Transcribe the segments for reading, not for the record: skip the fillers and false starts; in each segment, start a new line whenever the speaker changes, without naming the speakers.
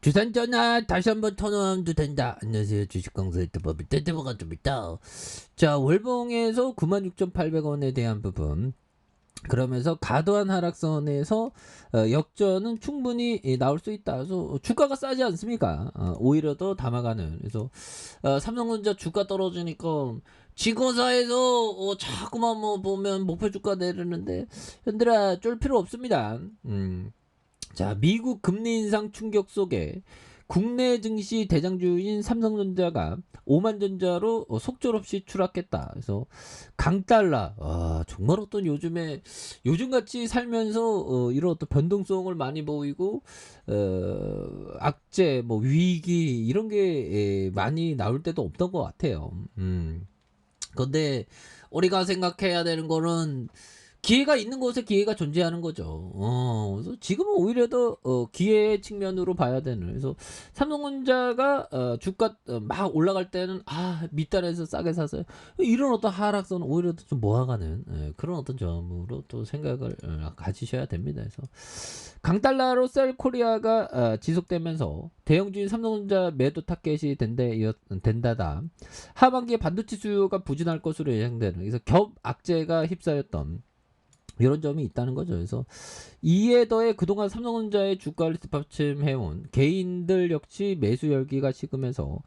주산 전화 다시 한번 턴어도 된다. 안녕하세요. 주식강사 유튜버비 떼떼버가 좀 있다. 자, 월봉에서 96,800원에 대한 부분. 그러면서 과도한 하락선에서 역전은 충분히 나올 수 있다. 그래서 주가가 싸지 않습니까? 오히려 더 담아가는. 그래서 삼성전자 주가 떨어지니까 지거사에서 자꾸만 뭐 보면 목표 주가 내리는데 현들아 쫄 필요 없습니다. 자, 미국 금리 인상 충격 속에 국내 증시 대장주인 삼성전자가 오만전자로 속절없이 추락했다. 그래서 강달러, 정말 어떤 요즘같이 살면서 이런 어떤 변동성을 많이 보이고 악재, 뭐 위기 이런 게 많이 나올 때도 없던 것 같아요. 근데 우리가 생각해야 되는 거는 기회가 있는 곳에 기회가 존재하는 거죠. 그래서 지금은 오히려 더 기회의 측면으로 봐야 되는. 그래서 삼성전자가 주가 막 올라갈 때는 밑단에서 싸게 사서 이런 어떤 하락선은 오히려 더 좀 모아가는 그런 어떤 점으로 또 생각을 가지셔야 됩니다. 그래서 강달러로 셀 코리아가 지속되면서 대형주인 삼성전자 매도 타겟이 된다다. 하반기에 반도체 수요가 부진할 것으로 예상되는. 그래서 겹 악재가 휩싸였던. 이런 점이 있다는 거죠. 그래서 이에 더해 그동안 삼성전자의 주가를 뒷받침해온 개인들 역시 매수 열기가 식으면서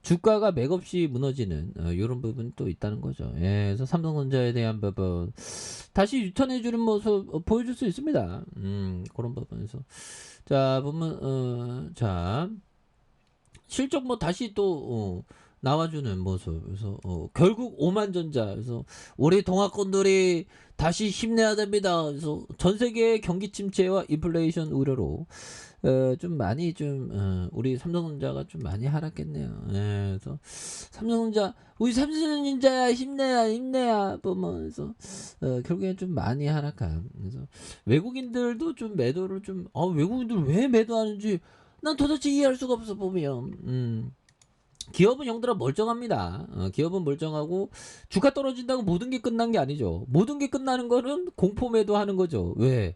주가가 맥없이 무너지는 이런 부분이 또 있다는 거죠. 예, 그래서 삼성전자에 대한 부분 다시 유턴해주는 모습 보여줄 수 있습니다. 그런 부분에서 자 보면 자 실적 뭐 다시 또 나와주는 모습. 그래서 결국 오만전자. 그래서 우리 동학권들이 다시 힘내야 됩니다. 그래서 전 세계의 경기 침체와 인플레이션 우려로 좀 많이 우리 삼성전자가 좀 많이 하락했네요. 예, 그래서 우리 삼성전자 힘내야 보면서 결국엔 좀 많이 하락한. 그래서 외국인들도 좀 매도를 외국인들 왜 매도하는지 난 도대체 이해할 수가 없어 보면. 기업은 형들아 멀쩡합니다. 기업은 멀쩡하고 주가 떨어진다고 모든 게 끝난 게 아니죠. 모든 게 끝나는 거는 공포 매도하는 거죠. 왜?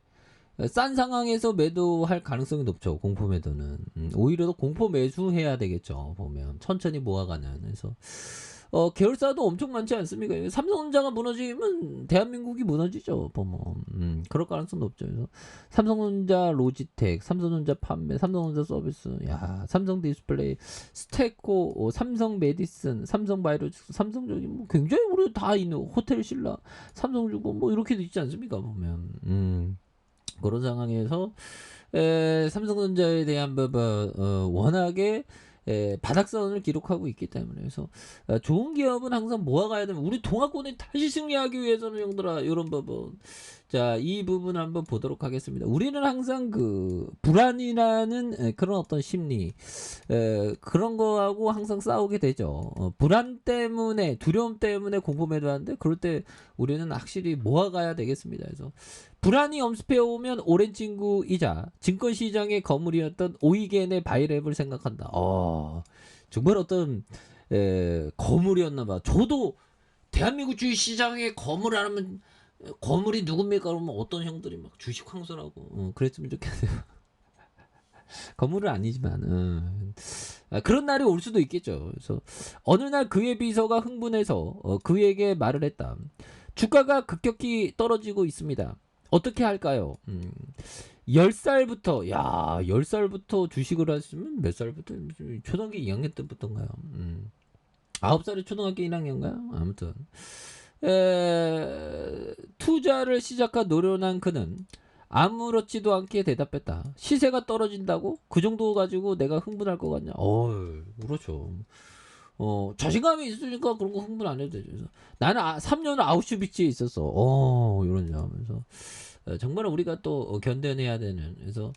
싼 상황에서 매도할 가능성이 높죠. 공포 매도는. 오히려 더 공포 매수해야 되겠죠. 보면 천천히 모아가는. 그래서 계열사도 엄청 많지 않습니까? 삼성전자가 무너지면 대한민국이 무너지죠. 보면 그럴 가능성 높죠. 그래서 삼성전자 로지텍, 삼성전자 판매, 삼성전자 서비스, 삼성 디스플레이, 스테코, 삼성 메디슨, 삼성 바이오로직스, 삼성전기 뭐 굉장히 우리 다 있는 호텔 신라, 삼성주고 뭐 이렇게도 있지 않습니까? 보면 그런 상황에서 삼성전자에 대한 부분 워낙에 바닥선을 기록하고 있기 때문에. 그래서 좋은 기업은 항상 모아가야 되면 우리 동아권에 다시 승리하기 위해서는 형들아 이런 부분. 자, 이 부분 한번 보도록 하겠습니다. 우리는 항상 그 불안이라는 그런 어떤 심리 그런 거하고 항상 싸우게 되죠. 불안 때문에, 두려움 때문에 공포 매도하는데 그럴 때 우리는 확실히 모아가야 되겠습니다. 그래서 불안이 엄습해오면 오랜 친구이자 증권시장의 거물이었던 오이겐의 바이랩을 생각한다. 정말 어떤 거물이었나봐. 저도 대한민국 주식시장의 거물 하면 거물이 누굽니까? 그러면 어떤 형들이 막 주식 황소라고 그랬으면 좋겠어요. 거물은 아니지만 그런 날이 올 수도 있겠죠. 그래서 어느 날 그의 비서가 흥분해서 그에게 말을 했다. 주가가 급격히 떨어지고 있습니다. 어떻게 할까요? 10살부터 10살부터 주식을 하시면 몇 살부터? 초등학교 2학년 때부터인가요? 9살이 초등학교 1학년인가요? 아무튼 투자를 시작한 노련한 그는 아무렇지도 않게 대답했다. 시세가 떨어진다고? 그 정도 가지고 내가 흥분할 것 같냐? 그렇죠. 자신감이 있으니까 그런 거 흥분 안 해도 되죠. 그래서 나는 3년을 아우슈비츠에 있었어. 이런 점. 그래서 정말 우리가 또 견뎌내야 되는. 그래서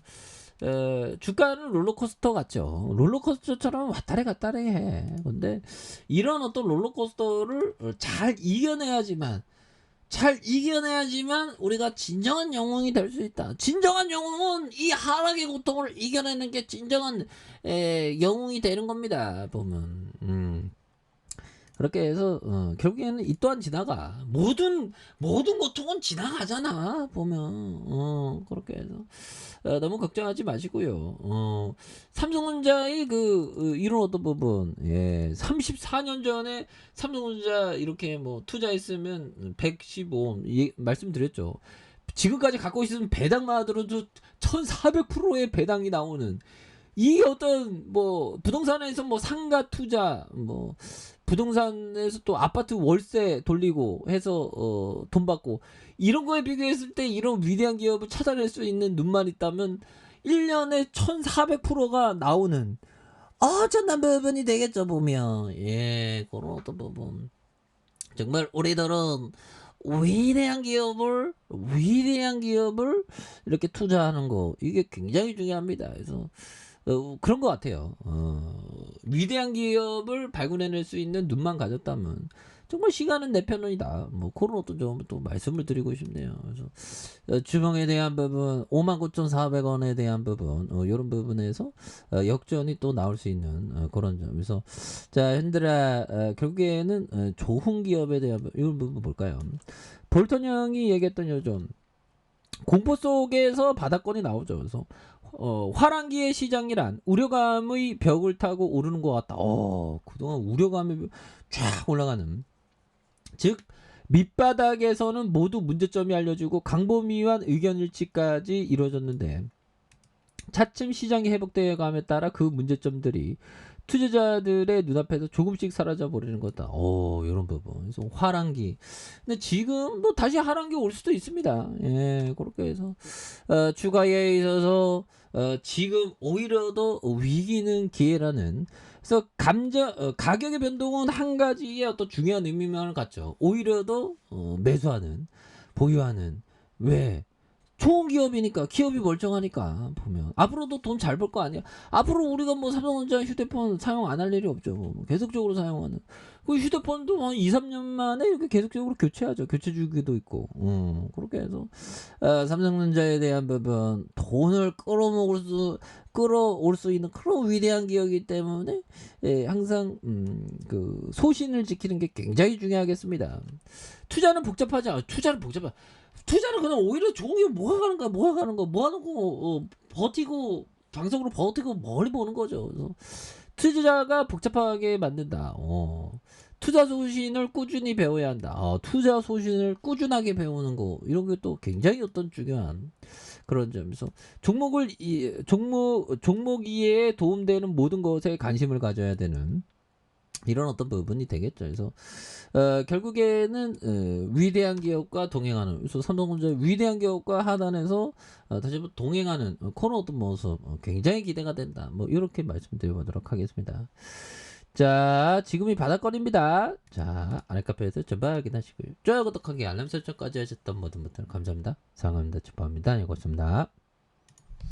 주가는 롤러코스터 같죠. 롤러코스터처럼 왔다리 갔다리 해. 근데 이런 어떤 롤러코스터를 잘 이겨내야지만 우리가 진정한 영웅이 될 수 있다. 진정한 영웅은 이 하락의 고통을 이겨내는 게 진정한 영웅이 되는 겁니다. 보면 그렇게 해서 결국에는 이 또한 지나가. 모든 고통은 지나가잖아 보면. 그렇게 해서 너무 걱정하지 마시고요. 삼성전자의 이런 어떤 부분, 예, 34년 전에 삼성전자 이렇게 뭐 투자했으면 115, 말씀드렸죠. 지금까지 갖고 있으면 배당만 하더라도 1400%의 배당이 나오는, 이 어떤 뭐 부동산에서 뭐 상가 투자, 뭐 부동산에서 또 아파트 월세 돌리고 해서 돈 받고, 이런 거에 비교했을 때 이런 위대한 기업을 찾아낼 수 있는 눈만 있다면 1년에 1400%가 나오는 어쩐한 부분이 되겠죠 보면. 예, 그런 어떤 부분, 정말 우리들은 위대한 기업을 이렇게 투자하는 거, 이게 굉장히 중요합니다. 그래서 그런 것 같아요. 위대한 기업을 발굴해낼 수 있는 눈만 가졌다면 정말 시간은 내 편이다. 뭐 그런 것도 좀 또 말씀을 드리고 싶네요. 그래서 주봉에 대한 부분, 59,400원에 대한 부분, 이런 부분에서 역전이 또 나올 수 있는 그런 점. 그래서 자, 현들아, 결국에는 좋은 기업에 대한 이런 부분 볼까요? 볼턴 형이 얘기했던 요즘 공포 속에서 바닥권이 나오죠. 그래서 화랑기의 시장이란 우려감의 벽을 타고 오르는 것 같다. 그동안 우려감이 쫙 올라가는, 즉 밑바닥에서는 모두 문제점이 알려지고 강보미한 의견 일치까지 이루어졌는데, 차츰 시장이 회복되어 감에 따라 그 문제점들이 투자자들의 눈앞에서 조금씩 사라져 버리는 거다. 이런 부분. 그래서 화랑기. 근데 지금 뭐 다시 하랑기 올 수도 있습니다. 예, 그렇게 해서 주가에 있어서 지금 오히려 더 위기는 기회라는. 그래서 가격의 변동은 한 가지의 어떤 중요한 의미만을 갖죠. 오히려 더 매수하는, 보유하는. 왜? 좋은 기업이니까, 기업이 멀쩡하니까 보면 앞으로도 돈 잘 벌 거 아니야. 앞으로 우리가 뭐 삼성전자 휴대폰 사용 안 할 일이 없죠. 뭐 계속적으로 사용하는 그 휴대폰도 한 2, 3년 만에 이렇게 계속적으로 교체하죠. 교체 주기도 있고. 그렇게 해서 삼성전자에 대한 부분, 돈을 끌어올 수 있는 그런 위대한 기업이기 때문에 항상 그 소신을 지키는 게 굉장히 중요하겠습니다. 투자는 복잡하지 않아. 투자는 그냥 오히려 좋은 게 뭐가 가는 거야, 모아놓고 버티고, 장성으로 버티고 멀리 보는 거죠. 그래서 투자가 복잡하게 만든다. 투자 소신을 꾸준히 배워야 한다. 투자 소신을 꾸준하게 배우는 거, 이런 게 또 굉장히 어떤 중요한 그런 점에서 종목 이해에 도움되는 모든 것에 관심을 가져야 되는 이런 어떤 부분이 되겠죠. 그래서 결국에는 위대한 기업과 동행하는, 그래서 삼성전자 위대한 기업과 하단에서 다시 한번 동행하는 그런 어떤 모습, 굉장히 기대가 된다. 뭐 이렇게 말씀드려보도록 하겠습니다. 자, 지금이 바닥거리입니다. 자, 아랫카페에서 전방 확인하시고요. 좋아요, 구독하기, 알람 설정까지 하셨던 모든 분들 감사합니다. 사랑합니다. 축복합니다. 고맙습니다.